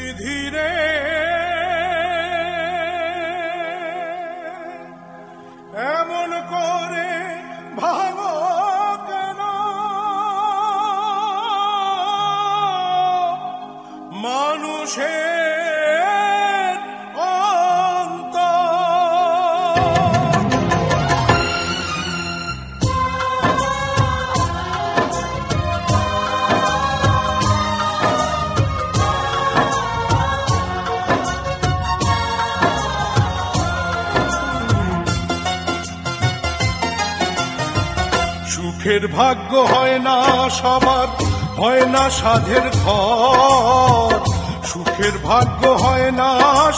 বিধিরে এমন করে ভাঙো কেন মানুষের অন্তর। সুখের ভাগ্য হয় না সবার, হয় না সাধের ঘর। সুখের ভাগ্য হয় না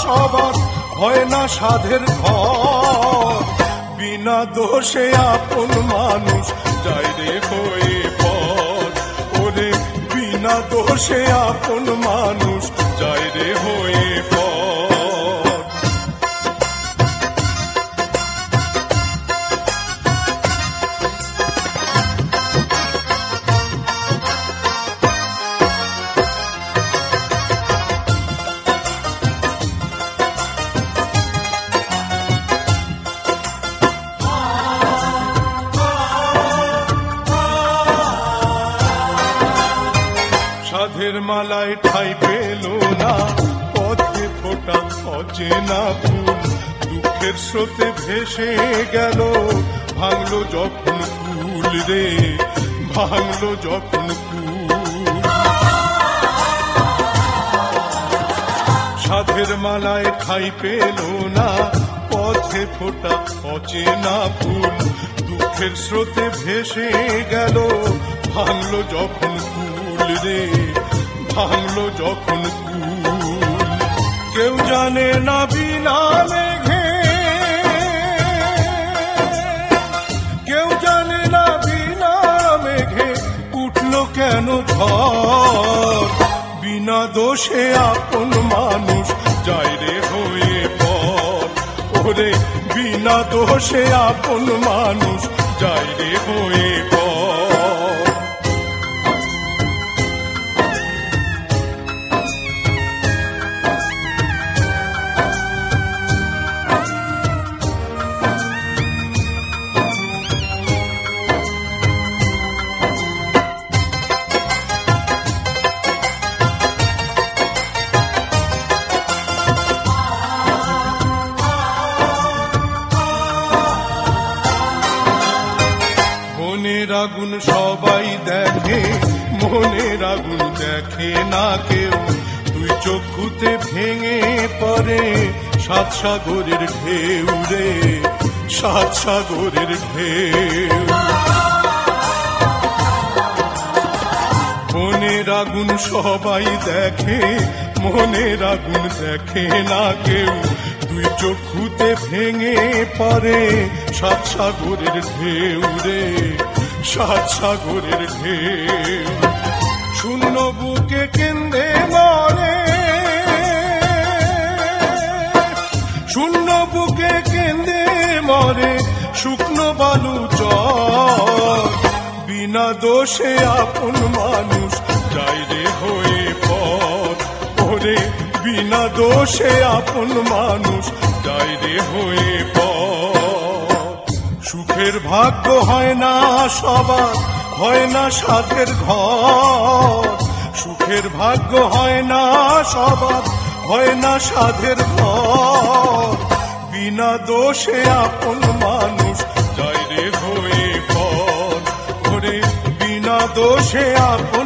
সবার, হয় না সাধের ঘর। বিনা দোষে আপন মানুষ যায় রে হয়ে পর। ওরে বিনা দোষে আপন মানুষ যায় রে হয়ে পর। সাধের মালায় ঠাই পেল না, পথে ফোটা অচেনা ফুল। দুঃখের স্রোতে ভেসে গেল, ভাঙলো যখন কুল রে, ভাঙলো যখন কুল। সাধের মালায় ঠাই পেল না, পথে ফোটা অচেনা ফুল। দুঃখের স্রোতে ভেসে গেল, ভাঙলো যখন কুল রে, ভাঙলো যখন কুল। কেউ জানে না বিনা মেঘে, কেউ জানে না বিনা মেঘে উঠলো কেন ঝড়। বিনা দোষে আপন মানুষ যায় রে হয়ে পর। ওরে বিনা দোষে আপন মানুষ যায় রে হয়ে পর। মনের আগুন সবাই দেখে, মনের আগুন দেখে না কেউ। দুই চক্ষুতে ভেঙে পড়ে সাত সাগরের ঢেউ রে, সাত সাগরের ঢেউ। মনের আগুন সবাই দেখে, মনের আগুন দেখে না কেউ। দুই চক্ষুতে ভেঙে পড়ে সাত সাগরের ঢেউ রে, সাত সাগরের ঢেউ। শূন্য বুকে কেঁদে মরে, শূন্য বুকে কেঁদে মরে শুকনো বালু চর। বিনা দোষে আপন মানুষ যায় রে হয়ে পর। ওরে বিনা দোষে আপন মানুষ যায় রে হয়ে পর। সুখের ভাগ্য হয় না সবার, হয় না সাধের ঘর। সুখের ভাগ্য হয় না সবার, হয় না সাধের ঘর। বিনা দোষে আপন মানুষ যায় রে হয়ে পর। ওরে বিনা দোষে আপন